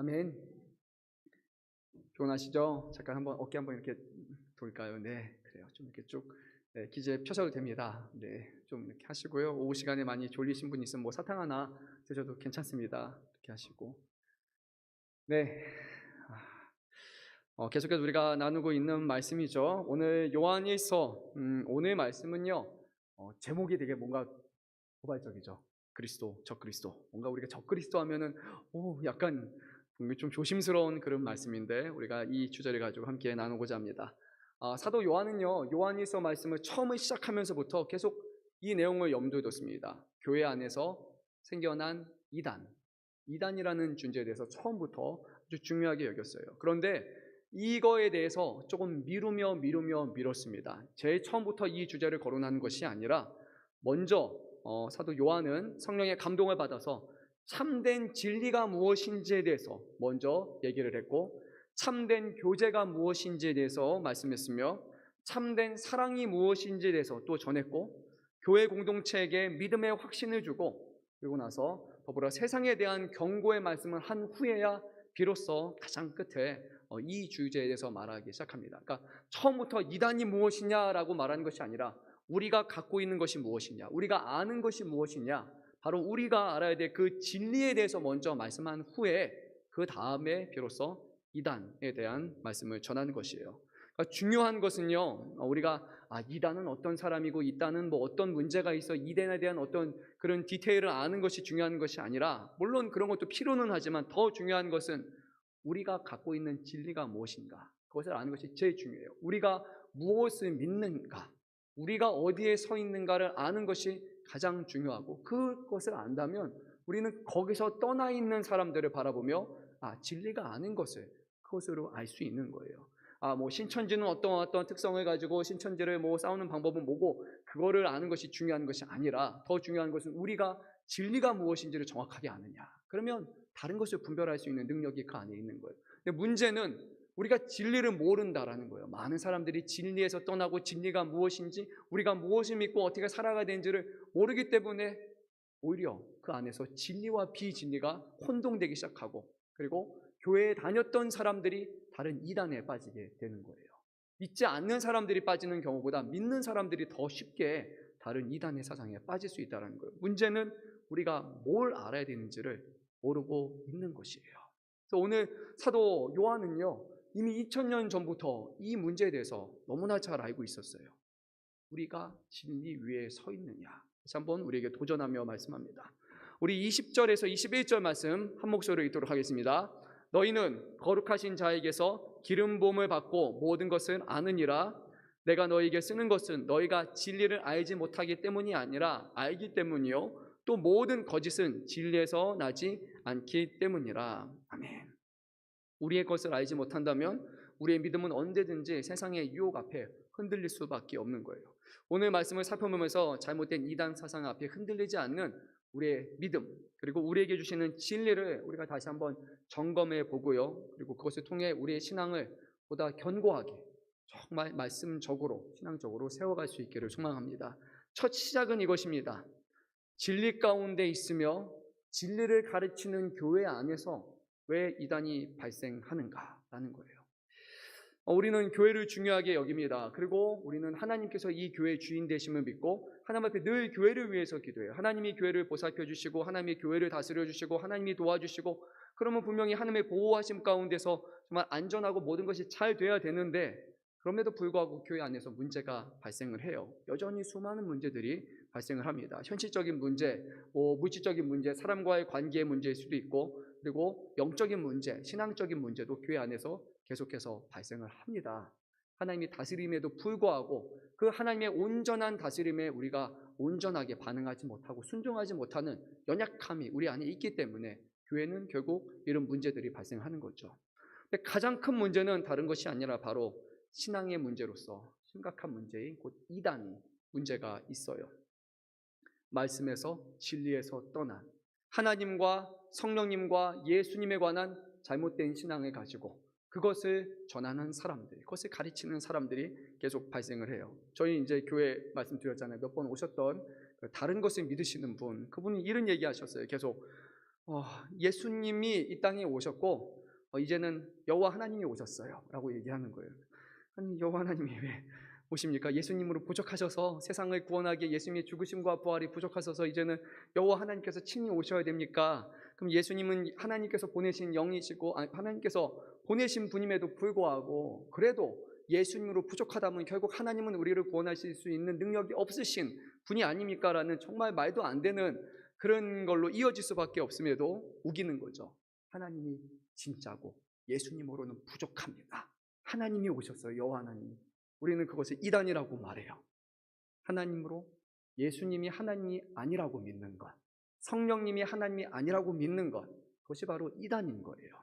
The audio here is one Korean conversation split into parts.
아멘. 피곤하시죠? 잠깐 한번 어깨 한번 이렇게 돌까요? 네, 그래요. 좀 이렇게 쭉 기재 펴셔도 됩니다. 네, 좀 이렇게 하시고요. 오후 시간에 많이 졸리신 분 있으면 뭐 사탕 하나 드셔도 괜찮습니다. 이렇게 하시고. 네, 계속해서 우리가 나누고 있는 말씀이죠. 오늘 요한일서 오늘 말씀은요. 제목이 되게 뭔가 포괄적이죠. 그리스도, 적그리스도. 뭔가 우리가 적그리스도 하면은 약간 좀 조심스러운 그런 말씀인데 우리가 이 주제를 가지고 함께 나누고자 합니다. 사도 요한은요, 요한일서 말씀을 처음을 시작하면서부터 계속 이 내용을 염두에 뒀습니다. 교회 안에서 생겨난 이단이라는 존재에 대해서 처음부터 아주 중요하게 여겼어요. 그런데 이거에 대해서 조금 미뤘습니다. 제일 처음부터 이 주제를 거론한 것이 아니라 먼저 사도 요한은 성령의 감동을 받아서 참된 진리가 무엇인지에 대해서 먼저 얘기를 했고, 참된 교제가 무엇인지에 대해서 말씀했으며, 참된 사랑이 무엇인지에 대해서 또 전했고, 교회 공동체에게 믿음의 확신을 주고, 그리고 나서 더불어 세상에 대한 경고의 말씀을 한 후에야 비로소 가장 끝에 이 주제에 대해서 말하기 시작합니다. 그러니까 처음부터 이단이 무엇이냐라고 말하는 것이 아니라 우리가 갖고 있는 것이 무엇이냐, 우리가 아는 것이 무엇이냐, 바로 우리가 알아야 될 그 진리에 대해서 먼저 말씀한 후에 그 다음에 비로소 이단에 대한 말씀을 전하는 것이에요. 그러니까 중요한 것은요, 우리가 이단은 어떤 사람이고 이단은 뭐 어떤 문제가 있어, 이단에 대한 어떤 그런 디테일을 아는 것이 중요한 것이 아니라, 물론 그런 것도 필요는 하지만 더 중요한 것은 우리가 갖고 있는 진리가 무엇인가, 그것을 아는 것이 제일 중요해요. 우리가 무엇을 믿는가, 우리가 어디에 서 있는가를 아는 것이 가장 중요하고, 그것을 안다면 우리는 거기서 떠나 있는 사람들을 바라보며 진리가 아닌 것을 그것으로 알 수 있는 거예요. 뭐 신천지는 어떤 특성을 가지고 신천지를 뭐 싸우는 방법은 뭐고, 그거를 아는 것이 중요한 것이 아니라 더 중요한 것은 우리가 진리가 무엇인지를 정확하게 아느냐. 그러면 다른 것을 분별할 수 있는 능력이 그 안에 있는 거예요. 근데 문제는 우리가 진리를 모른다라는 거예요. 많은 사람들이 진리에서 떠나고 진리가 무엇인지, 우리가 무엇을 믿고 어떻게 살아가야 되는지를 모르기 때문에 오히려 그 안에서 진리와 비진리가 혼동되기 시작하고, 그리고 교회에 다녔던 사람들이 다른 이단에 빠지게 되는 거예요. 믿지 않는 사람들이 빠지는 경우보다 믿는 사람들이 더 쉽게 다른 이단의 사상에 빠질 수 있다는 거예요. 문제는 우리가 뭘 알아야 되는지를 모르고 있는 것이에요. 그래서 오늘 사도 요한은요, 이미 2000년 전부터 이 문제에 대해서 너무나 잘 알고 있었어요. 우리가 진리 위에 서 있느냐. 다시 한번 우리에게 도전하며 말씀합니다. 우리 20절에서 21절 말씀 한 목소리로 읽도록 하겠습니다. 너희는 거룩하신 자에게서 기름 부음을 받고 모든 것을 아느니라. 내가 너희에게 쓰는 것은 너희가 진리를 알지 못하기 때문이 아니라 알기 때문이요, 또 모든 거짓은 진리에서 나지 않기 때문이라. 아멘. 우리의 것을 알지 못한다면 우리의 믿음은 언제든지 세상의 유혹 앞에 흔들릴 수밖에 없는 거예요. 오늘 말씀을 살펴보면서 잘못된 이단 사상 앞에 흔들리지 않는 우리의 믿음, 그리고 우리에게 주시는 진리를 우리가 다시 한번 점검해 보고요, 그리고 그것을 통해 우리의 신앙을 보다 견고하게 정말 말씀적으로 신앙적으로 세워갈 수 있기를 소망합니다. 첫 시작은 이것입니다. 진리 가운데 있으며 진리를 가르치는 교회 안에서 왜 이단이 발생하는가라는 거예요. 우리는 교회를 중요하게 여깁니다. 그리고 우리는 하나님께서 이 교회의 주인 되심을 믿고 하나님 앞에 늘 교회를 위해서 기도해요. 하나님이 교회를 보살펴 주시고 하나님이 교회를 다스려 주시고 하나님이 도와주시고, 그러면 분명히 하나님의 보호하심 가운데서 정말 안전하고 모든 것이 잘 돼야 되는데, 그럼에도 불구하고 교회 안에서 문제가 발생을 해요. 여전히 수많은 문제들이 발생을 합니다. 현실적인 문제, 물질적인 문제, 사람과의 관계의 문제일 수도 있고, 그리고 영적인 문제, 신앙적인 문제도 교회 안에서 계속해서 발생을 합니다. 하나님이 다스림에도 불구하고 그 하나님의 온전한 다스림에 우리가 온전하게 반응하지 못하고 순종하지 못하는 연약함이 우리 안에 있기 때문에 교회는 결국 이런 문제들이 발생하는 거죠. 근데 가장 큰 문제는 다른 것이 아니라 바로 신앙의 문제로서 심각한 문제인 곧 이단이 문제가 있어요. 말씀에서 진리에서 떠난 하나님과 성령님과 예수님에 관한 잘못된 신앙을 가지고 그것을 전하는 사람들, 그것을 가르치는 사람들이 계속 발생을 해요. 저희 이제 교회 말씀드렸잖아요. 몇 번 오셨던 다른 것을 믿으시는 분, 그분이 이런 얘기 하셨어요. 계속 예수님이 이 땅에 오셨고 이제는 여호와 하나님이 오셨어요 라고 얘기하는 거예요. 아니, 여호와 하나님이 왜 오십니까? 예수님으로 부족하셔서 세상을 구원하기에 예수님의 죽으심과 부활이 부족하셔서 이제는 여호와 하나님께서 친히 오셔야 됩니까? 그럼 예수님은 하나님께서 보내신 영이시고 하나님께서 보내신 분임에도 불구하고 그래도 예수님으로 부족하다면 결국 하나님은 우리를 구원하실 수 있는 능력이 없으신 분이 아닙니까? 라는 정말 말도 안 되는 그런 걸로 이어질 수밖에 없음에도 우기는 거죠. 하나님이 진짜고 예수님으로는 부족합니다. 하나님이 오셨어요. 여호와 하나님이. 우리는 그것을 이단이라고 말해요. 하나님으로 예수님이 하나님이 아니라고 믿는 것, 성령님이 하나님이 아니라고 믿는 것, 그것이 바로 이단인 거예요.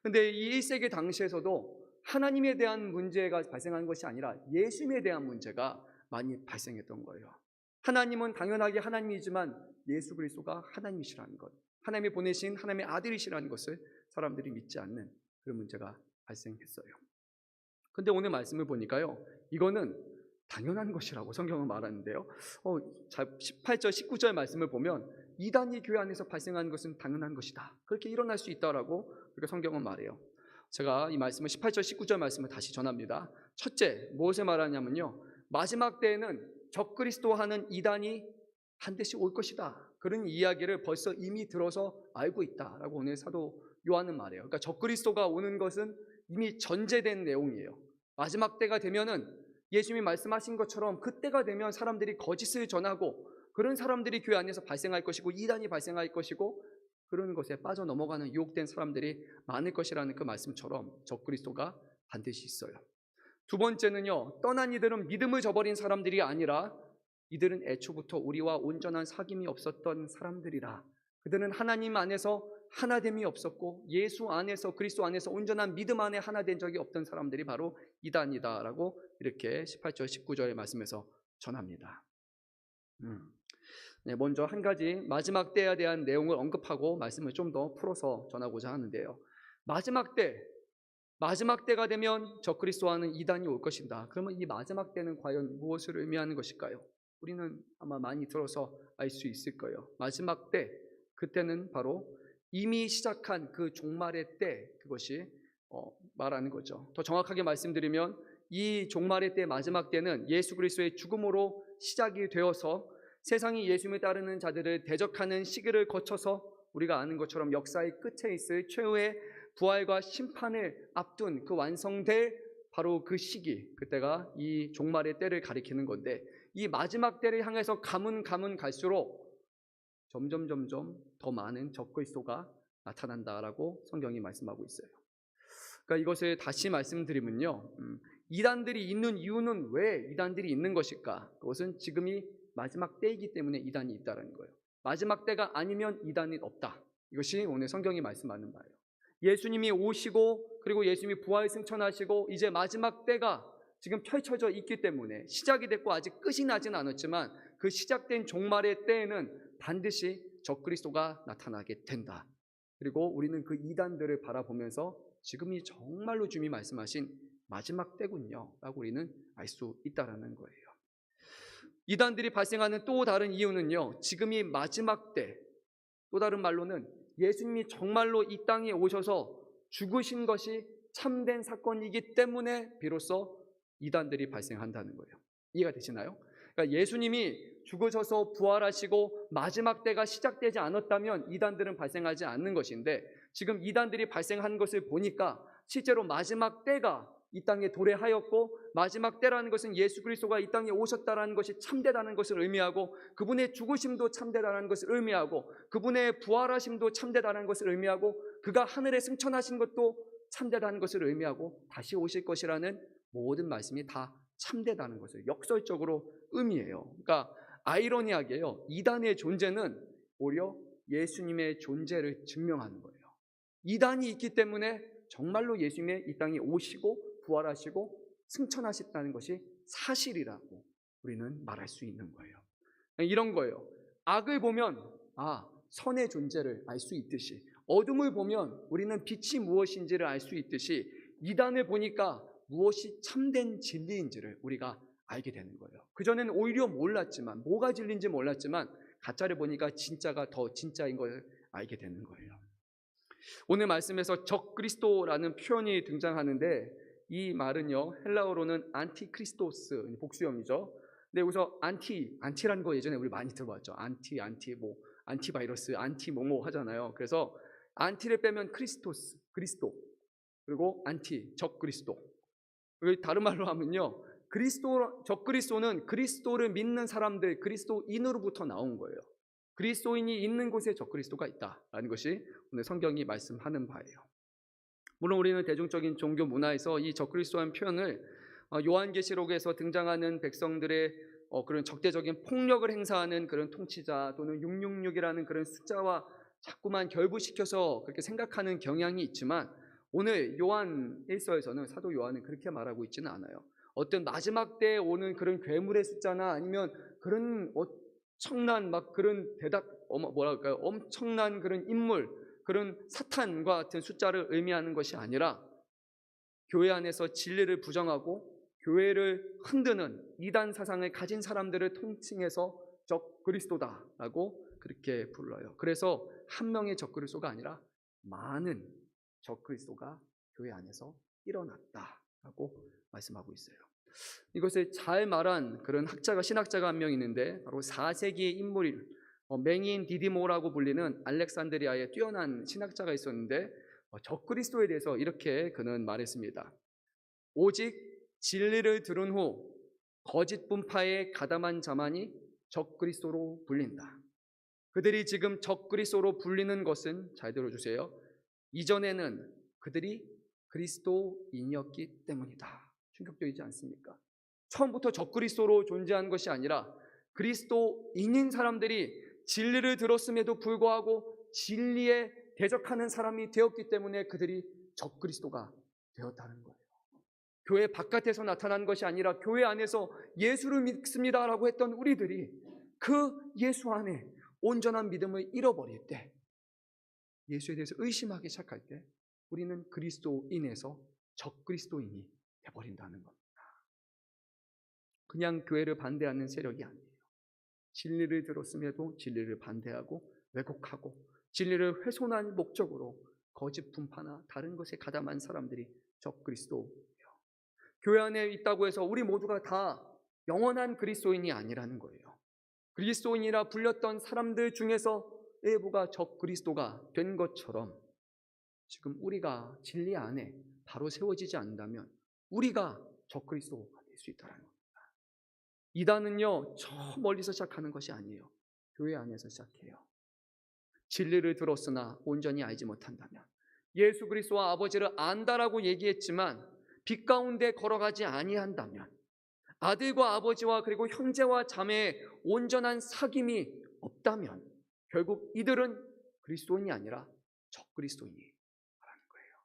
그런데 이 1세기 당시에서도 하나님에 대한 문제가 발생한 것이 아니라 예수님에 대한 문제가 많이 발생했던 거예요. 하나님은 당연하게 하나님이지만 예수 그리스도가 하나님이시라는 것, 하나님이 보내신 하나님의 아들이시라는 것을 사람들이 믿지 않는 그런 문제가 발생했어요. 근데 오늘 말씀을 보니까요, 이거는 당연한 것이라고 성경은 말하는데요. 18절, 19절 말씀을 보면 이단이 교회 안에서 발생하는 것은 당연한 것이다. 그렇게 일어날 수 있다라고 그렇게 성경은 말해요. 제가 이 말씀을 18절, 19절 말씀을 다시 전합니다. 첫째, 무엇을 말하냐면요, 마지막 때에는 적그리스도하는 이단이 반드시 올 것이다. 그런 이야기를 벌써 이미 들어서 알고 있다라고 오늘 사도 요한은 말해요. 그러니까 적그리스도가 오는 것은 이미 전제된 내용이에요. 마지막 때가 되면은 예수님이 말씀하신 것처럼 그때가 되면 사람들이 거짓을 전하고 그런 사람들이 교회 안에서 발생할 것이고 이단이 발생할 것이고 그런 것에 빠져 넘어가는 유혹된 사람들이 많을 것이라는 그 말씀처럼 적그리스도가 반드시 있어요. 두 번째는요, 떠난 이들은 믿음을 저버린 사람들이 아니라 이들은 애초부터 우리와 온전한 사귐이 없었던 사람들이라. 그들은 하나님 안에서 하나됨이 없었고 예수 안에서 그리스도 안에서 온전한 믿음 안에 하나 된 적이 없던 사람들이 바로 이단이다라고 이렇게 18절 19절의 말씀에서 전합니다. 네, 먼저 한 가지 마지막 때에 대한 내용을 언급하고 말씀을 좀 더 풀어서 전하고자 하는데요. 마지막 때가 되면 적그리스도와는 이단이 올 것이다. 그러면 이 마지막 때는 과연 무엇을 의미하는 것일까요? 우리는 아마 많이 들어서 알 수 있을 거예요. 마지막 때, 그때는 바로 이미 시작한 그 종말의 때, 그것이 말하는 거죠. 더 정확하게 말씀드리면 이 종말의 때, 마지막 때는 예수 그리스도의 죽음으로 시작이 되어서 세상이 예수님을 따르는 자들을 대적하는 시기를 거쳐서 우리가 아는 것처럼 역사의 끝에 있을 최후의 부활과 심판을 앞둔 그 완성될 바로 그 시기, 그때가 이 종말의 때를 가리키는 건데, 이 마지막 때를 향해서 가면 갈수록 점점 더 많은 적그리스도가 나타난다라고 성경이 말씀하고 있어요. 그러니까 이것을 다시 말씀드리면요, 이단들이 있는 이유는 왜 이단들이 있는 것일까? 그것은 지금이 마지막 때이기 때문에 이단이 있다는 거예요. 마지막 때가 아니면 이단이 없다. 이것이 오늘 성경이 말씀하는 바예요. 예수님이 오시고 그리고 예수님이 부활 승천하시고 이제 마지막 때가 지금 펼쳐져 있기 때문에 시작이 됐고 아직 끝이 나진 않았지만 그 시작된 종말의 때에는 반드시 적그리스도가 나타나게 된다. 그리고 우리는 그 이단들을 바라보면서 지금이 정말로 주님이 말씀하신 마지막 때군요 라고 우리는 알 수 있다는 거예요. 이단들이 발생하는 또 다른 이유는요, 지금이 마지막 때, 또 다른 말로는 예수님이 정말로 이 땅에 오셔서 죽으신 것이 참된 사건이기 때문에 비로소 이단들이 발생한다는 거예요. 이해가 되시나요? 그러니까 예수님이 죽으셔서 부활하시고 마지막 때가 시작되지 않았다면 이단들은 발생하지 않는 것인데, 지금 이단들이 발생한 것을 보니까 실제로 마지막 때가 이 땅에 도래하였고 마지막 때라는 것은 예수 그리스도가 이 땅에 오셨다라는 것이 참되다는 것을 의미하고 그분의 죽으심도 참되다는 것을 의미하고 그분의 부활하심도 참되다는 것을 의미하고 그가 하늘에 승천하신 것도 참되다는 것을 의미하고 다시 오실 것이라는 모든 말씀이 다 참되다는 것을 역설적으로 의미해요. 그러니까 아이러니하게요, 이단의 존재는 오히려 예수님의 존재를 증명하는 거예요. 이단이 있기 때문에 정말로 예수님의 이 땅에 오시고 부활하시고 승천하셨다는 것이 사실이라고 우리는 말할 수 있는 거예요. 이런 거예요. 악을 보면 선의 존재를 알 수 있듯이, 어둠을 보면 우리는 빛이 무엇인지를 알 수 있듯이 이단을 보니까 무엇이 참된 진리인지를 우리가 알게 되는 거예요. 그전에는 오히려 몰랐지만, 뭐가 진리인지 몰랐지만 가짜를 보니까 진짜가 더 진짜인 걸 알게 되는 거예요. 오늘 말씀에서 적그리스도라는 표현이 등장하는데 이 말은요 헬라어로는 안티크리스토스 복수형이죠. 근데 여기서 안티라는 거 예전에 우리 많이 들어봤죠. 안티 뭐 안티바이러스 안티 뭐뭐 하잖아요. 그래서 안티를 빼면 그리스도 그리고 안티 적그리스도. 다른 말로 하면요 적그리스도는 그리스도를 믿는 사람들 그리스도인으로부터 나온 거예요. 그리스도인이 있는 곳에 적그리스도가 있다라는 것이 오늘 성경이 말씀하는 바예요. 물론 우리는 대중적인 종교 문화에서 이 적그리스도라는 표현을 요한계시록에서 등장하는 백성들의 그런 적대적인 폭력을 행사하는 그런 통치자 또는 666이라는 그런 숫자와 자꾸만 결부시켜서 그렇게 생각하는 경향이 있지만 오늘 요한 1서에서는 사도 요한은 그렇게 말하고 있지는 않아요. 어떤 마지막 때에 오는 그런 괴물의 숫자나 아니면 그런 엄청난 엄청난 그런 인물, 그런 사탄과 같은 숫자를 의미하는 것이 아니라 교회 안에서 진리를 부정하고 교회를 흔드는 이단 사상을 가진 사람들을 통칭해서 적그리스도다라고 그렇게 불러요. 그래서 한 명의 적그리스도가 아니라 많은 적그리스도가 교회 안에서 일어났다라고 말씀하고 있어요. 이것을 잘 말한 그런 신학자가 한 명 있는데 바로 4세기의 인물인 맹인 디디모라고 불리는 알렉산드리아의 뛰어난 신학자가 있었는데 적그리스도에 대해서 이렇게 그는 말했습니다. 오직 진리를 들은 후 거짓 분파에 가담한 자만이 적그리스도로 불린다. 그들이 지금 적그리스도로 불리는 것은 잘 들어주세요. 이전에는 그들이 그리스도인이었기 때문이다. 충격적이지 않습니까? 처음부터 적그리스도로 존재한 것이 아니라 그리스도인인 사람들이 진리를 들었음에도 불구하고 진리에 대적하는 사람이 되었기 때문에 그들이 적그리스도가 되었다는 거예요. 교회 바깥에서 나타난 것이 아니라 교회 안에서 예수를 믿습니다라고 했던 우리들이 그 예수 안에 온전한 믿음을 잃어버릴 때, 예수에 대해서 의심하기 시작할 때 우리는 그리스도인에서 적그리스도인이 되어버린다는 겁니다. 그냥 교회를 반대하는 세력이 아니에요. 진리를 들었음에도 진리를 반대하고 왜곡하고 진리를 훼손한 목적으로 거짓 분파나 다른 것에 가담한 사람들이 적그리스도예요. 교회 안에 있다고 해서 우리 모두가 다 영원한 그리스도인이 아니라는 거예요. 그리스도인이라 불렸던 사람들 중에서 일부가 적그리스도가 된 것처럼 지금 우리가 진리 안에 바로 세워지지 않는다면 우리가 적그리스도가 될 수 있다는 겁니다. 이단은요 저 멀리서 시작하는 것이 아니에요. 교회 안에서 시작해요. 진리를 들었으나 온전히 알지 못한다면, 예수 그리스도와 아버지를 안다라고 얘기했지만 빛 가운데 걸어가지 아니한다면, 아들과 아버지와 그리고 형제와 자매의 온전한 사귐이 없다면 결국 이들은 그리스도인이 아니라 적그리스도인이라는 거예요.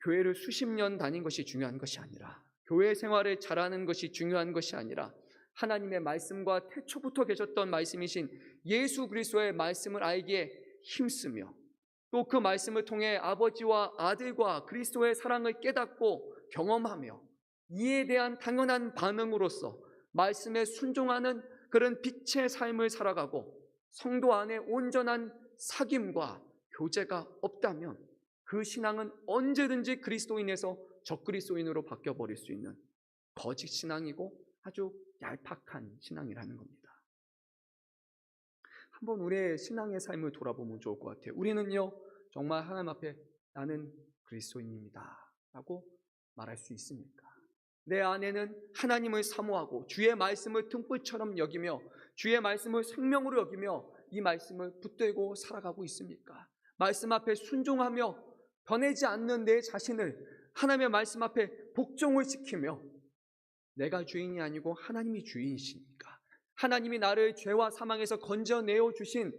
교회를 수십 년 다닌 것이 중요한 것이 아니라, 교회 생활을 잘하는 것이 중요한 것이 아니라 하나님의 말씀과 태초부터 계셨던 말씀이신 예수 그리스도의 말씀을 알기에 힘쓰며 또 그 말씀을 통해 아버지와 아들과 그리스도의 사랑을 깨닫고 경험하며 이에 대한 당연한 반응으로서 말씀에 순종하는 그런 빛의 삶을 살아가고 성도 안에 온전한 사귐과 교제가 없다면 그 신앙은 언제든지 그리스도인에서 적그리스도인으로 바뀌어버릴 수 있는 거짓 신앙이고 아주 얄팍한 신앙이라는 겁니다. 한번 우리의 신앙의 삶을 돌아보면 좋을 것 같아요. 우리는요 정말 하나님 앞에 나는 그리스도인입니다 라고 말할 수 있습니까? 내 안에는 하나님을 사모하고 주의 말씀을 등불처럼 여기며 주의 말씀을 생명으로 여기며 이 말씀을 붙들고 살아가고 있습니까? 말씀 앞에 순종하며 변하지 않는 내 자신을 하나님의 말씀 앞에 복종을 시키며 내가 주인이 아니고 하나님이 주인이시니까, 하나님이 나를 죄와 사망에서 건져내어 주신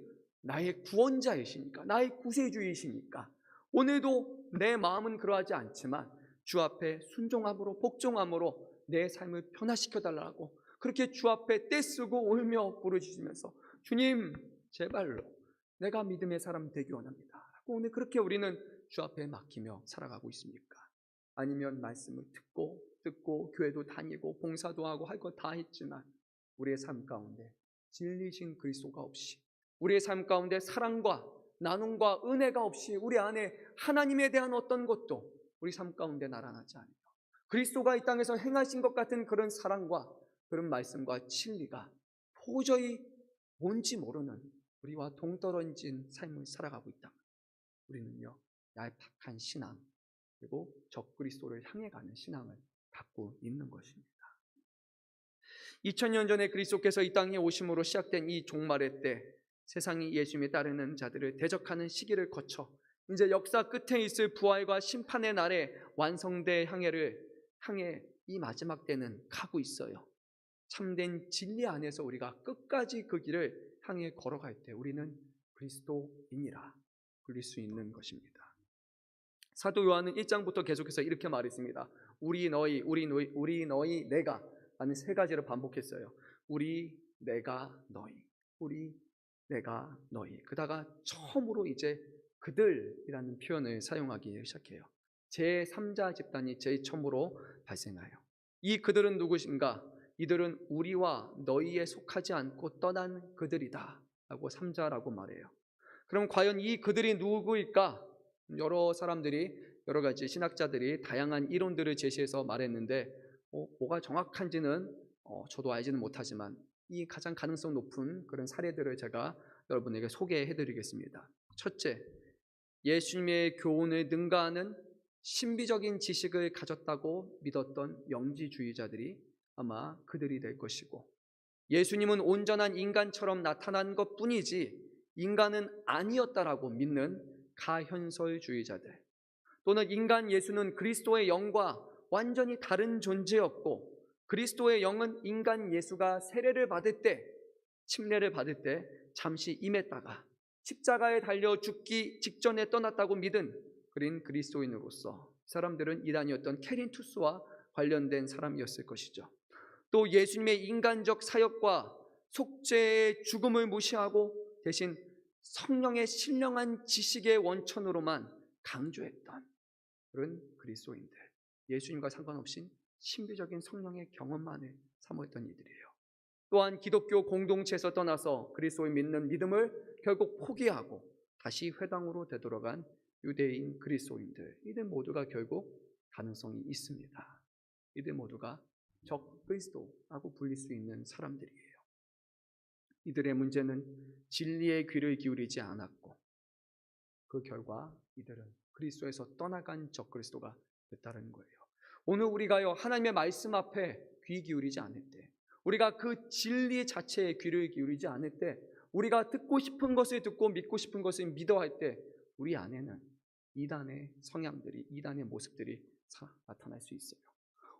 나의 구원자이시니까, 나의 구세주이시니까 오늘도 내 마음은 그러하지 않지만 주 앞에 순종함으로 복종함으로 내 삶을 변화시켜달라고 그렇게 주 앞에 떼쓰고 울며 부르짖으면서 주님 제발로 내가 믿음의 사람 되기 원합니다 라고 오늘 그렇게 우리는 주 앞에 맡기며 살아가고 있습니까? 아니면 말씀을 듣고 교회도 다니고 봉사도 하고 할 것 다 했지만 우리의 삶 가운데 진리신 그리스도가 없이 우리의 삶 가운데 사랑과 나눔과 은혜가 없이 우리 안에 하나님에 대한 어떤 것도 우리 삶 가운데 나타나지 않아요. 그리스도가 이 땅에서 행하신 것 같은 그런 사랑과 그런 말씀과 진리가 도저히 뭔지 모르는 우리와 동떨어진 삶을 살아가고 있다. 우리는요, 얄팍한 신앙, 그리고 적그리스도를 향해 가는 신앙을 갖고 있는 것입니다. 2000년 전에 그리스도께서 이 땅에 오심으로 시작된 이 종말의 때, 세상이 예수님에 따르는 자들을 대적하는 시기를 거쳐 이제 역사 끝에 있을 부활과 심판의 날에 완성될 향해 이 마지막 때는 가고 있어요. 참된 진리 안에서 우리가 끝까지 그 길을 향해 걸어갈 때 우리는 그리스도인이라 불릴 수 있는 것입니다. 사도 요한은 1장부터 계속해서 이렇게 말했습니다. 우리 너희 내가 라는 세 가지를 반복했어요. 우리 내가 너희, 우리 내가 너희. 그다가 처음으로 이제 그들이라는 표현을 사용하기 시작해요. 제3자 집단이 제일 처음으로 발생해요. 이 그들은 누구신가? 이들은 우리와 너희에 속하지 않고 떠난 그들이다 라고 3자라고 말해요. 그럼 과연 이 그들이 누구일까? 여러 사람들이, 여러 가지 신학자들이 다양한 이론들을 제시해서 말했는데 뭐가 정확한지는 저도 알지는 못하지만 이 가장 가능성 높은 그런 사례들을 제가 여러분에게 소개해 드리겠습니다. 첫째, 예수님의 교훈을 능가하는 신비적인 지식을 가졌다고 믿었던 영지주의자들이 아마 그들이 될 것이고, 예수님은 온전한 인간처럼 나타난 것뿐이지 인간은 아니었다라고 믿는 가현설주의자들, 또는 인간 예수는 그리스도의 영과 완전히 다른 존재였고 그리스도의 영은 인간 예수가 세례를 받을 때, 침례를 받을 때 잠시 임했다가 십자가에 달려 죽기 직전에 떠났다고 믿은 그린 그리스도인으로서 사람들은 이단이었던 케린투스와 관련된 사람이었을 것이죠. 또 예수님의 인간적 사역과 속죄의 죽음을 무시하고 대신 성령의 신령한 지식의 원천으로만 강조했던 그런 그리스도인들, 예수님과 상관없이 신비적인 성령의 경험만을 사모했던 이들이에요. 또한 기독교 공동체에서 떠나서 그리스도를 믿는 믿음을 결국 포기하고 다시 회당으로 되돌아간 유대인 그리스도인들, 이들 모두가 결국 가능성이 있습니다. 이들 모두가 적그리스도라고 불릴 수 있는 사람들이에요. 이들의 문제는 진리의 귀를 기울이지 않았고 그 결과 이들은 그리스도에서 떠나간 적그리스도가 됐다는 거예요. 오늘 우리가요, 하나님의 말씀 앞에 귀 기울이지 않을 때, 우리가 그 진리 자체에 귀를 기울이지 않을 때, 우리가 듣고 싶은 것을 듣고 믿고 싶은 것을 믿어 할 때 우리 안에는 이단의 성향들이, 이단의 모습들이 나타날 수 있어요.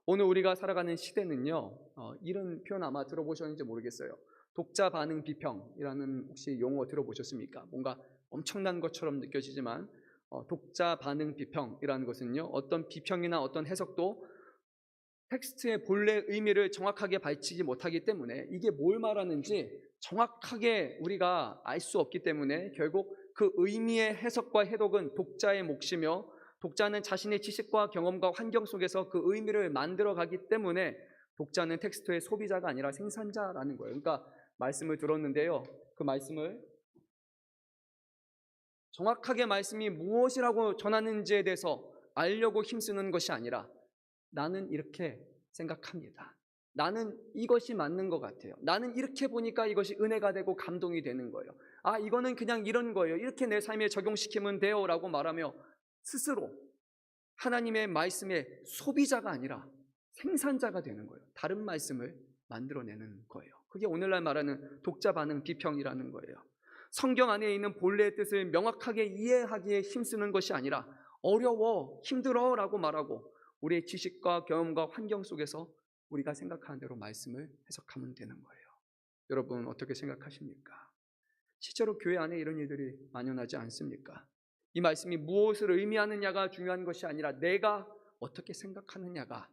오늘 우리가 살아가는 시대는요, 이런 표현 아마 들어보셨는지 모르겠어요. 독자 반응 비평이라는 혹시 용어 들어보셨습니까? 뭔가 엄청난 것처럼 느껴지지만 독자 반응 비평이라는 것은요, 어떤 비평이나 어떤 해석도 텍스트의 본래 의미를 정확하게 밝히지 못하기 때문에 이게 뭘 말하는지 정확하게 우리가 알 수 없기 때문에 결국 그 의미의 해석과 해독은 독자의 몫이며, 독자는 자신의 지식과 경험과 환경 속에서 그 의미를 만들어가기 때문에 독자는 텍스트의 소비자가 아니라 생산자라는 거예요. 그러니까 말씀을 들었는데요, 그 말씀을 정확하게 말씀이 무엇이라고 전하는지에 대해서 알려고 힘쓰는 것이 아니라 나는 이렇게 생각합니다. 나는 이것이 맞는 것 같아요. 나는 이렇게 보니까 이것이 은혜가 되고 감동이 되는 거예요. 아, 이거는 그냥 이런 거예요. 이렇게 내 삶에 적용시키면 돼요 라고 말하며 스스로 하나님의 말씀의 소비자가 아니라 생산자가 되는 거예요. 다른 말씀을 만들어내는 거예요. 그게 오늘날 말하는 독자 반응 비평이라는 거예요. 성경 안에 있는 본래의 뜻을 명확하게 이해하기에 힘쓰는 것이 아니라 어려워, 힘들어 라고 말하고 우리의 지식과 경험과 환경 속에서 우리가 생각하는 대로 말씀을 해석하면 되는 거예요. 여러분 어떻게 생각하십니까? 실제로 교회 안에 이런 일들이 만연하지 않습니까? 이 말씀이 무엇을 의미하느냐가 중요한 것이 아니라 내가 어떻게 생각하느냐가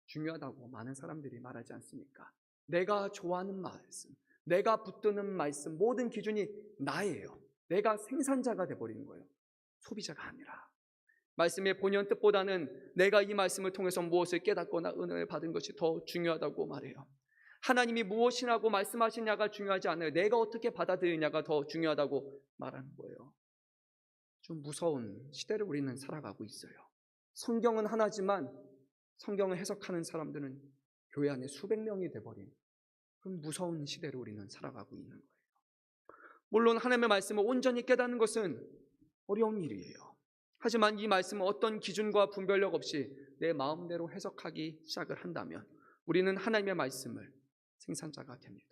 중요하다고 많은 사람들이 말하지 않습니까? 내가 좋아하는 말씀, 내가 붙드는 말씀, 모든 기준이 나예요. 내가 생산자가 돼버리는 거예요. 소비자가 아니라. 말씀의 본연 뜻보다는 내가 이 말씀을 통해서 무엇을 깨닫거나 은혜를 받은 것이 더 중요하다고 말해요. 하나님이 무엇이라고 말씀하시냐가 중요하지 않아요. 내가 어떻게 받아들이냐가 더 중요하다고 말하는 거예요. 좀 무서운 시대를 우리는 살아가고 있어요. 성경은 하나지만 성경을 해석하는 사람들은 교회 안에 수백 명이 돼버린 그런 무서운 시대를 우리는 살아가고 있는 거예요. 물론 하나님의 말씀을 온전히 깨닫는 것은 어려운 일이에요. 하지만 이 말씀은 어떤 기준과 분별력 없이 내 마음대로 해석하기 시작을 한다면 우리는 하나님의 말씀을 생산자가 됩니다.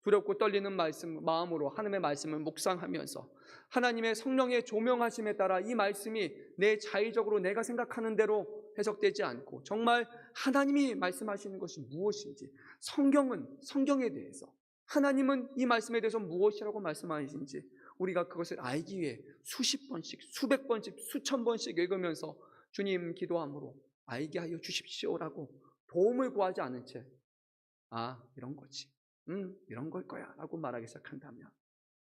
두렵고 떨리는 마음으로 하나님의 말씀을 묵상하면서 하나님의 성령의 조명하심에 따라 이 말씀이 내 자의적으로 내가 생각하는 대로 해석되지 않고 정말 하나님이 말씀하시는 것이 무엇인지, 성경은 성경에 대해서, 하나님은 이 말씀에 대해서 무엇이라고 말씀하시는지 우리가 그것을 알기 위해 수십 번씩, 수백 번씩, 수천 번씩 읽으면서 주님 기도함으로 알게 하여 주십시오라고 도움을 구하지 않은 채 이런 거지, 이런 걸 거야 라고 말하기 시작한다면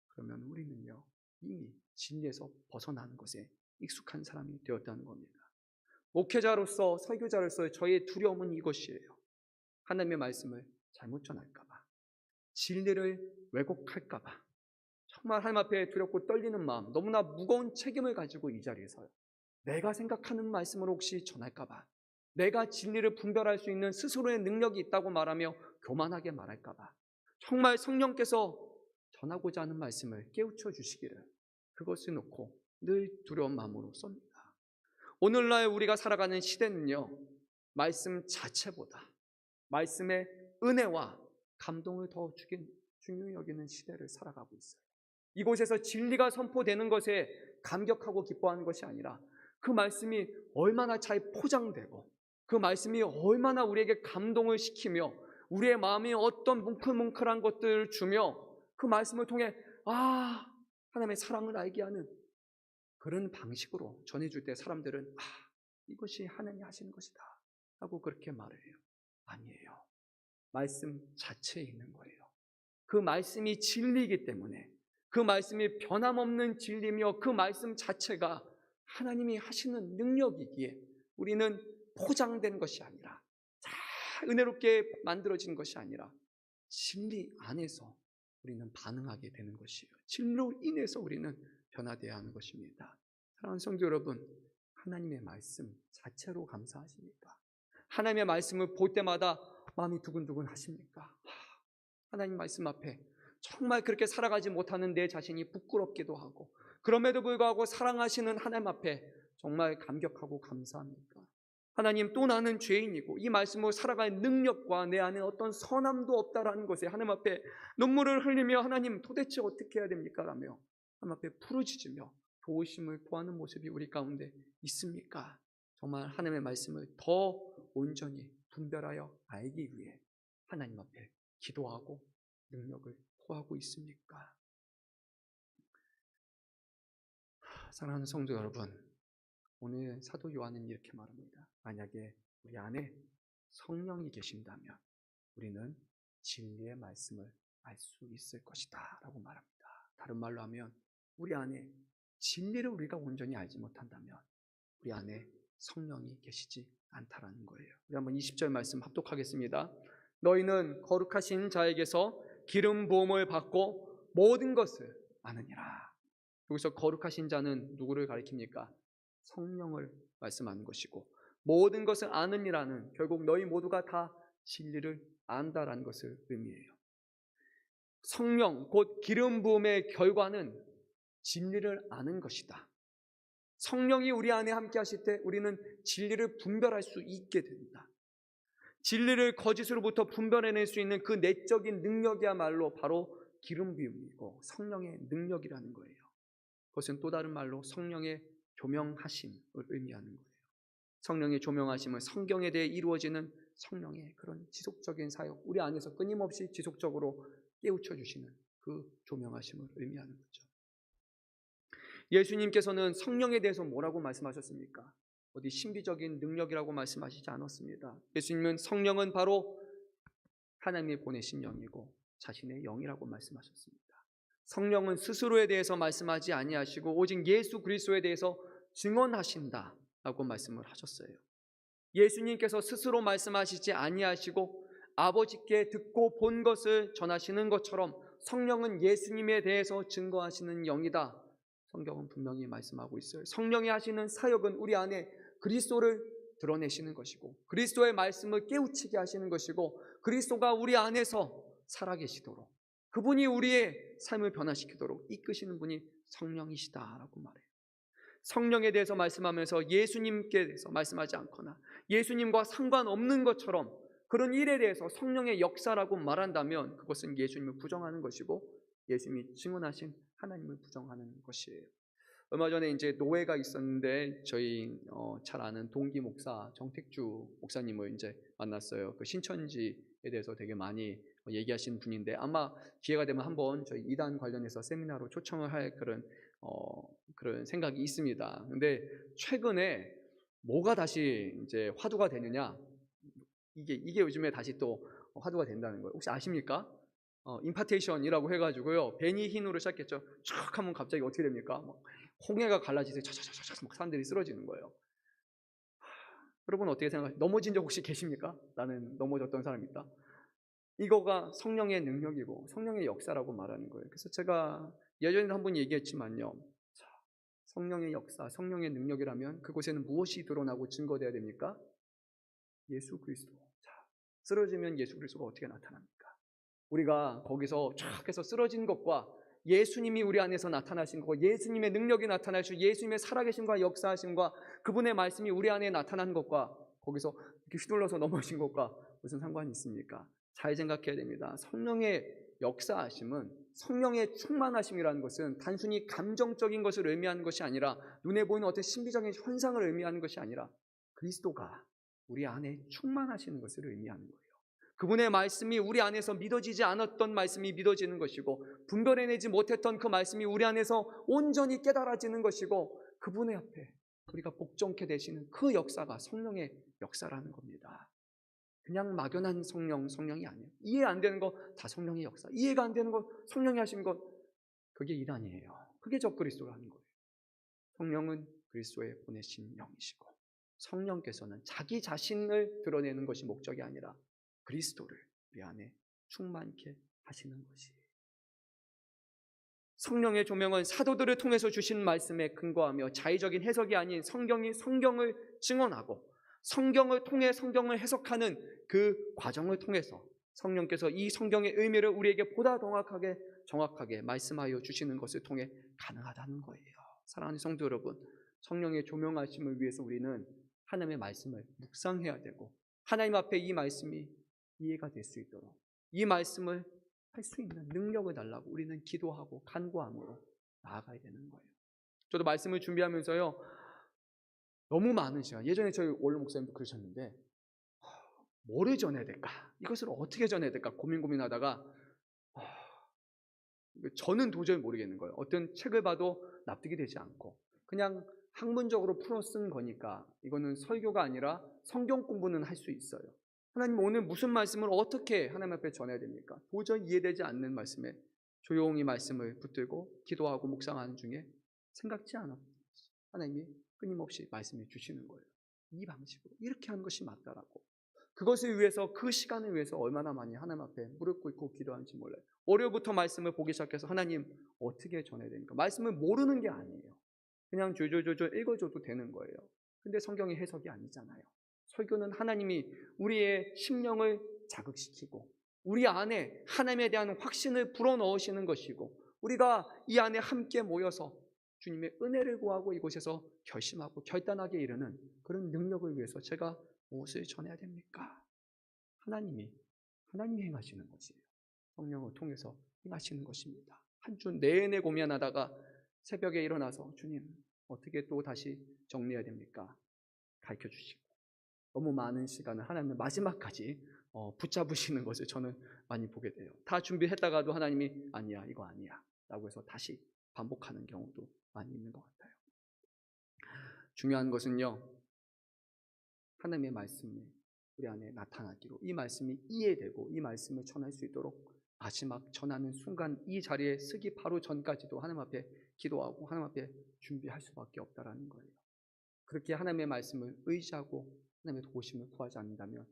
그러면 우리는요 이미 진리에서 벗어나는 것에 익숙한 사람이 되었다는 겁니다. 목회자로서, 설교자로서의 저의 두려움은 이것이에요. 하나님의 말씀을 잘못 전할까 봐, 진리를 왜곡할까 봐, 정말 하나님 앞에 두렵고 떨리는 마음, 너무나 무거운 책임을 가지고 이 자리에 서요. 내가 생각하는 말씀을 혹시 전할까 봐, 내가 진리를 분별할 수 있는 스스로의 능력이 있다고 말하며 교만하게 말할까 봐, 정말 성령께서 전하고자 하는 말씀을 깨우쳐 주시기를 그것을 놓고 늘 두려운 마음으로 썹니다. 오늘날 우리가 살아가는 시대는요, 말씀 자체보다 말씀의 은혜와 감동을 더 중요히 여기는 시대를 살아가고 있어요. 이곳에서 진리가 선포되는 것에 감격하고 기뻐하는 것이 아니라 그 말씀이 얼마나 잘 포장되고 그 말씀이 얼마나 우리에게 감동을 시키며 우리의 마음이 어떤 뭉클뭉클한 것들을 주며 그 말씀을 통해 하나님의 사랑을 알게 하는 그런 방식으로 전해줄 때 사람들은 이것이 하나님이 하시는 것이다 하고 그렇게 말해요. 아니에요. 말씀 자체에 있는 거예요. 그 말씀이 진리이기 때문에, 그 말씀이 변함없는 진리며 그 말씀 자체가 하나님이 하시는 능력이기에 우리는 포장된 것이 아니라, 은혜롭게 만들어진 것이 아니라 진리 안에서 우리는 반응하게 되는 것이에요. 진리로 인해서 우리는 변화되어야 하는 것입니다. 사랑하는 성도 여러분, 하나님의 말씀 자체로 감사하십니까? 하나님의 말씀을 볼 때마다 마음이 두근두근 하십니까? 하나님 말씀 앞에 정말 그렇게 살아가지 못하는 내 자신이 부끄럽기도 하고, 그럼에도 불구하고 사랑하시는 하나님 앞에 정말 감격하고 감사합니까? 하나님, 또 나는 죄인이고 이 말씀으로 살아갈 능력과 내 안에 어떤 선함도 없다라는 것에 하나님 앞에 눈물을 흘리며 하나님 도대체 어떻게 해야 됩니까? 라며 하나님 앞에 부르짖으며 도우심을 구하는 모습이 우리 가운데 있습니까? 정말 하나님의 말씀을 더 온전히 분별하여 알기 위해 하나님 앞에 기도하고 능력을 구하고 있습니까? 사랑하는 성도 여러분, 오늘 사도 요한은 이렇게 말합니다. 만약에 우리 안에 성령이 계신다면 우리는 진리의 말씀을 알 수 있을 것이다 라고 말합니다. 다른 말로 하면 우리 안에 진리를 우리가 온전히 알지 못한다면 우리 안에 성령이 계시지 않다라는 거예요. 우리 한번 20절 말씀 합독하겠습니다. 너희는 거룩하신 자에게서 기름 부음을 받고 모든 것을 아느니라. 여기서 거룩하신 자는 누구를 가리킵니까? 성령을 말씀하는 것이고, 모든 것을 아느니라는 결국 너희 모두가 다 진리를 안다라는 것을 의미해요. 성령 곧 기름 부음의 결과는 진리를 아는 것이다. 성령이 우리 안에 함께 하실 때 우리는 진리를 분별할 수 있게 된다. 진리를 거짓으로부터 분별해낼 수 있는 그 내적인 능력이야말로 바로 기름 부음이고 성령의 능력이라는 거예요. 그것은 또 다른 말로 성령의 조명하심을 의미하는 거예요. 성령의 조명하심은 성경에 대해 이루어지는 성령의 그런 지속적인 사역, 우리 안에서 끊임없이 지속적으로 깨우쳐 주시는 그 조명하심을 의미하는 거죠. 예수님께서는 성령에 대해서 뭐라고 말씀하셨습니까? 어디 신비적인 능력이라고 말씀하시지 않았습니다. 예수님은 성령은 바로 하나님이 보내신 영이고 자신의 영이라고 말씀하셨습니다. 성령은 스스로에 대해서 말씀하지 아니하시고 오직 예수 그리스도에 대해서 증언하신다라고 말씀을 하셨어요. 예수님께서 스스로 말씀하시지 아니하시고 아버지께 듣고 본 것을 전하시는 것처럼 성령은 예수님에 대해서 증거하시는 영이다. 성경은 분명히 말씀하고 있어요. 성령이 하시는 사역은 우리 안에 그리스도를 드러내시는 것이고, 그리스도의 말씀을 깨우치게 하시는 것이고, 그리스도가 우리 안에서 살아계시도록, 그분이 우리의 삶을 변화시키도록 이끄시는 분이 성령이시다라고 말해요. 성령에 대해서 말씀하면서 예수님께 대해서 말씀하지 않거나 예수님과 상관없는 것처럼 그런 일에 대해서 성령의 역사라고 말한다면 그것은 예수님을 부정하는 것이고 예수님이 증언하신 하나님을 부정하는 것이에요. 얼마 전에 이제 노회가 있었는데 저희 잘 아는 동기 목사 정택주 목사님을 이제 만났어요. 그 신천지에 대해서 되게 많이 얘기하신 분인데 아마 기회가 되면 한번 저희 이단 관련해서 세미나로 초청을 할 그런 생각이 있습니다. 근데 최근에 뭐가 다시 이제 화두가 되느냐? 이게 요즘에 다시 또 화두가 된다는 거예요. 혹시 아십니까? 임파테이션이라고 해가지고요. 베니 흰으로 시작했죠. 쫙 하면 갑자기 어떻게 됩니까? 막 홍해가 갈라지듯이 차차차차 막 사람들이 쓰러지는 거예요. 여러분 어떻게 생각하세요? 넘어진 적 혹시 계십니까? 나는 넘어졌던 사람이 있다. 이거가 성령의 능력이고 성령의 역사라고 말하는 거예요. 그래서 제가 예전에도 한번 얘기했지만요. 성령의 역사, 성령의 능력이라면 그곳에는 무엇이 드러나고 증거되어야 됩니까? 예수 그리스도. 자, 쓰러지면 예수 그리스도가 어떻게 나타납니까? 우리가 거기서 쫙 해서 쓰러진 것과 예수님이 우리 안에서 나타나신 것과 예수님의 능력이 나타나시고 예수님의 살아계심과 역사하심과 그분의 말씀이 우리 안에 나타난 것과 거기서 이렇게 휘둘러서 넘어진 것과 무슨 상관이 있습니까? 잘 생각해야 됩니다. 성령의 역사하심은 성령의 충만하심이라는 것은 단순히 감정적인 것을 의미하는 것이 아니라 눈에 보이는 어떤 신비적인 현상을 의미하는 것이 아니라 그리스도가 우리 안에 충만하시는 것을 의미하는 거예요. 그분의 말씀이 우리 안에서 믿어지지 않았던 말씀이 믿어지는 것이고 분별해내지 못했던 그 말씀이 우리 안에서 온전히 깨달아지는 것이고 그분의 앞에 우리가 복종케 되시는 그 역사가 성령의 역사라는 겁니다. 그냥 막연한 성령이 아니에요. 이해 안 되는 거 다 성령의 역사, 이해가 안 되는 거 성령이 하신 것 그게 일 아니에요. 그게 적그리스도라는 거예요. 성령은 그리스도의 보내신 영이시고 성령께서는 자기 자신을 드러내는 것이 목적이 아니라 그리스도를 우리 안에 충만케 하시는 것이. 성령의 조명은 사도들을 통해서 주신 말씀에 근거하며 자의적인 해석이 아닌 성경이 성경을 증언하고 성경을 통해 성경을 해석하는 그 과정을 통해서 성령께서 이 성경의 의미를 우리에게 보다 정확하게 말씀하여 주시는 것을 통해 가능하다는 거예요. 사랑하는 성도 여러분, 성령의 조명하심을 위해서 우리는 하나님의 말씀을 묵상해야 되고 하나님 앞에 이 말씀이 이해가 될 수 있도록 이 말씀을 할 수 있는 능력을 달라고 우리는 기도하고 간구함으로 나아가야 되는 거예요. 저도 말씀을 준비하면서요 너무 많은 시간, 예전에 저희 원로 목사님도 그러셨는데 뭐를 전해야 될까? 이것을 어떻게 전해야 될까? 고민하다가 저는 도저히 모르겠는 거예요. 어떤 책을 봐도 납득이 되지 않고 그냥 학문적으로 풀어 쓴 거니까 이거는 설교가 아니라 성경 공부는 할 수 있어요. 하나님 오늘 무슨 말씀을 어떻게 하나님 앞에 전해야 됩니까? 도저히 이해되지 않는 말씀에 조용히 말씀을 붙들고 기도하고 묵상하는 중에 생각지 않아 하나님이 끊임없이 말씀해 주시는 거예요. 이 방식으로 이렇게 하는 것이 맞다라고. 그것을 위해서 그 시간을 위해서 얼마나 많이 하나님 앞에 무릎 꿇고 기도하는지 몰라요. 월요일부터 말씀을 보기 시작해서 하나님 어떻게 전해야 됩니까? 말씀을 모르는 게 아니에요. 그냥 조조조조 읽어줘도 되는 거예요. 근데 성경의 해석이 아니잖아요. 설교는 하나님이 우리의 심령을 자극시키고 우리 안에 하나님에 대한 확신을 불어넣으시는 것이고 우리가 이 안에 함께 모여서 주님의 은혜를 구하고 이곳에서 결심하고 결단하게 이르는 그런 능력을 위해서 제가 무엇을 전해야 됩니까? 하나님이 행하시는 것이에요. 성령을 통해서 행하시는 것입니다. 한 주 내내 고민하다가 새벽에 일어나서 주님 어떻게 또 다시 정리해야 됩니까? 가르쳐 주시고 너무 많은 시간을 하나님의 마지막까지 붙잡으시는 것을 저는 많이 보게 돼요. 다 준비했다가도 하나님이 아니야 이거 아니야 라고 해서 다시 반복하는 경우도 많이 있는 것 같아요. 중요한 것은요 하나님의 말씀이 우리 안에 나타나기로 이 말씀이 이해되고 이 말씀을 전할 수 있도록 마지막 전하는 순간 이 자리에 서기 바로 전까지도 하나님 앞에 기도하고 하나님 앞에 준비할 수밖에 없다라는 거예요. 그렇게 하나님의 말씀을 의지하고 하나님의 도우심을 구하지 않는다면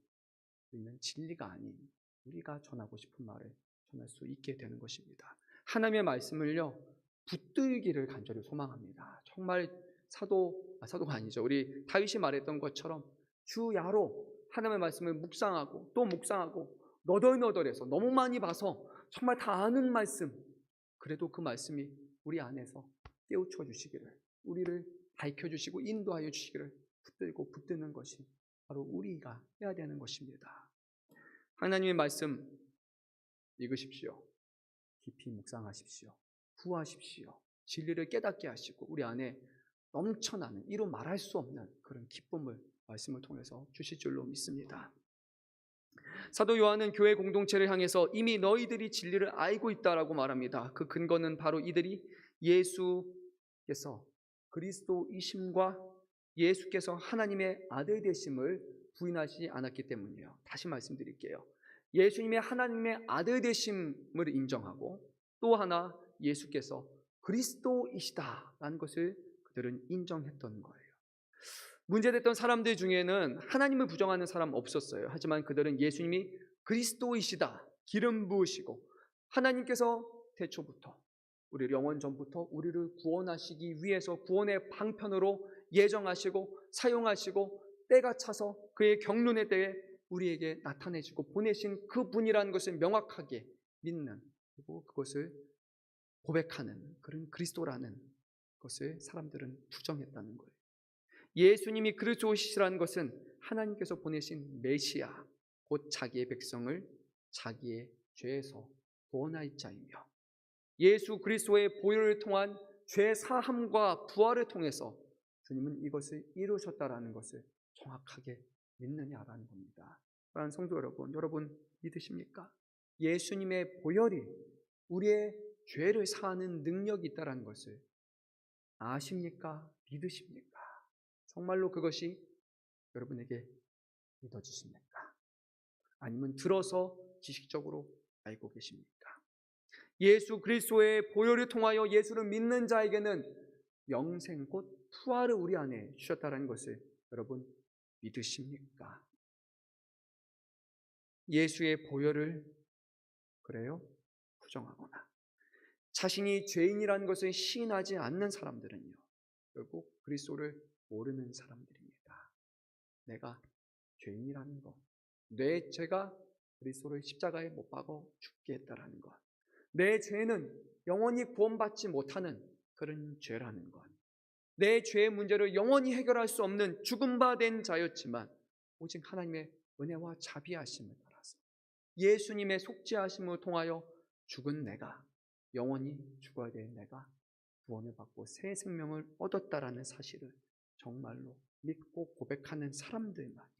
우리는 진리가 아닌 우리가 전하고 싶은 말을 전할 수 있게 되는 것입니다. 하나님의 말씀을요, 붙들기를 간절히 소망합니다. 정말 사도가 아니죠. 우리 다윗이 말했던 것처럼 주야로 하나님의 말씀을 묵상하고 또 묵상하고 너덜너덜해서 너무 많이 봐서 정말 다 아는 말씀, 그래도 그 말씀이 우리 안에서 깨우쳐 주시기를, 우리를 밝혀주시고 인도하여 주시기를 붙들고 붙드는 것이 바로 우리가 해야 되는 것입니다. 하나님의 말씀 읽으십시오. 깊이 묵상하십시오. 구하십시오. 진리를 깨닫게 하시고 우리 안에 넘쳐나는, 이루 말할 수 없는 그런 기쁨을 말씀을 통해서 주실 줄로 믿습니다. 사도 요한은 교회 공동체를 향해서 이미 너희들이 진리를 알고 있다라고 말합니다. 그 근거는 바로 이들이 예수께서 그리스도이심과 예수께서 하나님의 아들 되심을 부인하지 않았기 때문이에요. 다시 말씀드릴게요. 예수님의 하나님의 아들 되심을 인정하고 또 하나 예수께서 그리스도이시다라는 것을 그들은 인정했던 거예요. 문제됐던 사람들 중에는 하나님을 부정하는 사람 없었어요. 하지만 그들은 예수님이 그리스도이시다, 기름 부으시고 하나님께서 태초부터 우리를 영원 전부터 우리를 구원하시기 위해서 구원의 방편으로 예정하시고 사용하시고 때가 차서 그의 경륜의 때에 우리에게 나타내시고 보내신 그분이라는 것을 명확하게 믿는, 그리고 그것을 고백하는 그런 그리스도라는 것을 사람들은 부정했다는 거예요. 예수님이 그리스도시라는 것은 하나님께서 보내신 메시아, 곧 자기의 백성을 자기의 죄에서 구원할 자이며 예수 그리스도의 보혈을 통한 죄 사함과 부활을 통해서 주님은 이것을 이루셨다라는 것을 정확하게 믿느냐라는 겁니다. 사랑하는 성도 여러분, 여러분 믿으십니까? 예수님의 보혈이 우리의 죄를 사하는 능력이 있다는 것을 아십니까? 믿으십니까? 정말로 그것이 여러분에게 믿어지십니까? 아니면 들어서 지식적으로 알고 계십니까? 예수 그리스도의 보혈을 통하여 예수를 믿는 자에게는 영생 곧 부활을 우리 안에 주셨다는 것을 여러분 믿으십니까? 예수의 보혈을 그래요? 부정하거나 자신이 죄인이라는 것을 시인하지 않는 사람들은요, 결국 그리스도를 모르는 사람들입니다. 내가 죄인이라는 것, 내 죄가 그리스도를 십자가에 못 박아 죽게 했다라는 것, 내 죄는 영원히 구원받지 못하는 그런 죄라는 것, 내 죄의 문제를 영원히 해결할 수 없는 죽음 바 된 자였지만 오직 하나님의 은혜와 자비하심을 따라서 예수님의 속죄하심을 통하여 죽은 내가, 영원히 죽어야 될 내가 구원을 받고 새 생명을 얻었다라는 사실을 정말로 믿고 고백하는 사람들만이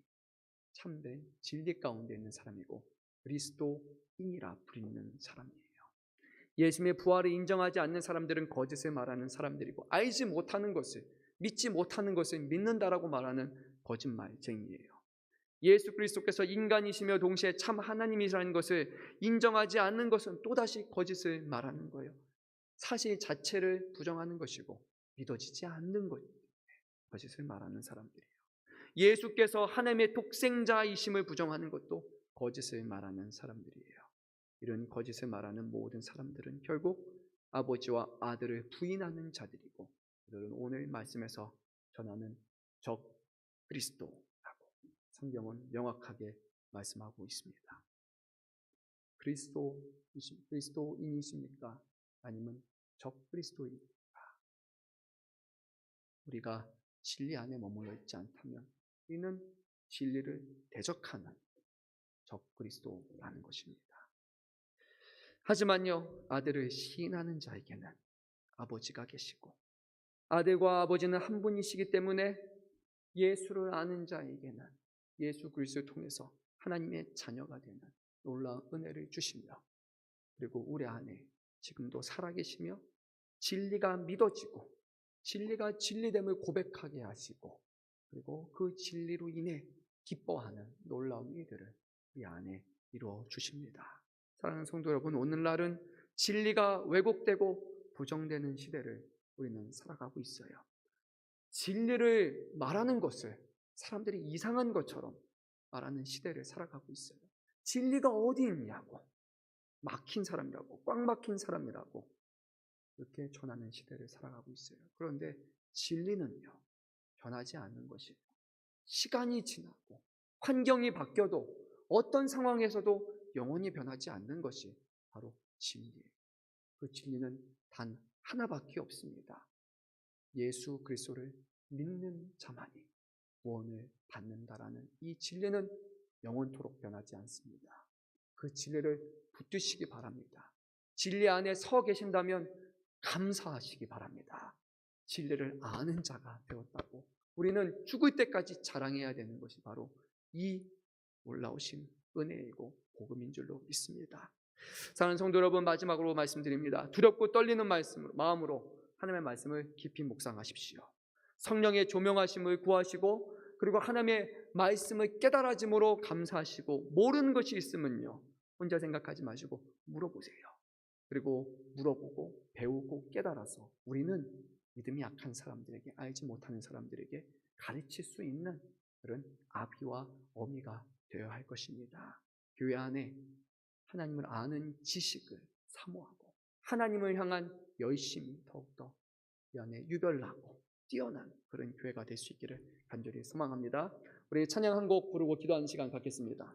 참된 진리 가운데 있는 사람이고 그리스도인이라 부르는 사람이에요. 예수님의 부활을 인정하지 않는 사람들은 거짓을 말하는 사람들이고 알지 못하는 것을, 믿지 못하는 것을 믿는다라고 말하는 거짓말쟁이에요. 예수 그리스도께서 인간이시며 동시에 참 하나님이라는 것을 인정하지 않는 것은 또다시 거짓을 말하는 거예요. 사실 자체를 부정하는 것이고 믿어지지 않는 것, 거짓을 말하는 사람들이에요. 예수께서 하나님의 독생자이심을 부정하는 것도 거짓을 말하는 사람들이에요. 이런 거짓을 말하는 모든 사람들은 결국 아버지와 아들을 부인하는 자들이고 그들은 오늘 말씀에서 전하는 적 그리스도라고 성경은 명확하게 말씀하고 있습니다. 그리스도인이십니까? 아니면 적 그리스도입니까? 우리가 진리 안에 머물러 있지 않다면 우리는 진리를 대적하는 적 그리스도라는 것입니다. 하지만요, 아들을 시인하는 자에게는 아버지가 계시고 아들과 아버지는 한 분이시기 때문에 예수를 아는 자에게는 예수 그리스도를 통해서 하나님의 자녀가 되는 놀라운 은혜를 주시며 그리고 우리 안에 지금도 살아계시며 진리가 믿어지고 진리가 진리됨을 고백하게 하시고 그리고 그 진리로 인해 기뻐하는 놀라운 일들을 우리 안에 이루어 주십니다. 사랑하는 성도 여러분, 오늘날은 진리가 왜곡되고 부정되는 시대를 우리는 살아가고 있어요. 진리를 말하는 것을 사람들이 이상한 것처럼 말하는 시대를 살아가고 있어요. 진리가 어디 있냐고, 막힌 사람이라고, 꽉 막힌 사람이라고 이렇게 전하는 시대를 살아가고 있어요. 그런데 진리는요, 변하지 않는 것이에요. 시간이 지나고 환경이 바뀌어도 어떤 상황에서도 영원히 변하지 않는 것이 바로 진리예요. 그 진리는 단 하나밖에 없습니다. 예수 그리스도를 믿는 자만이 구원을 받는다라는 이 진리는 영원토록 변하지 않습니다. 그 진리를 붙드시기 바랍니다. 진리 안에 서 계신다면 감사하시기 바랍니다. 진리를 아는 자가 되었다고 우리는 죽을 때까지 자랑해야 되는 것이 바로 이 놀라우신 은혜이고 복음인 줄로 믿습니다. 사랑하는 성도 여러분, 마지막으로 말씀드립니다. 두렵고 떨리는 마음으로 하나님의 말씀을 깊이 묵상하십시오. 성령의 조명하심을 구하시고 그리고 하나님의 말씀을 깨달아짐으로 감사하시고 모르는 것이 있으면요, 혼자 생각하지 마시고 물어보세요. 그리고 물어보고 배우고 깨달아서 우리는 믿음이 약한 사람들에게, 알지 못하는 사람들에게 가르칠 수 있는 그런 아비와 어미가 되어야 할 것입니다. 교회 안에 하나님을 아는 지식을 사모하고 하나님을 향한 열심이 더욱더 이 안에 유별나고 뛰어난 그런 교회가 될 수 있기를 간절히 소망합니다. 우리 찬양 한 곡 부르고 기도하는 시간 갖겠습니다.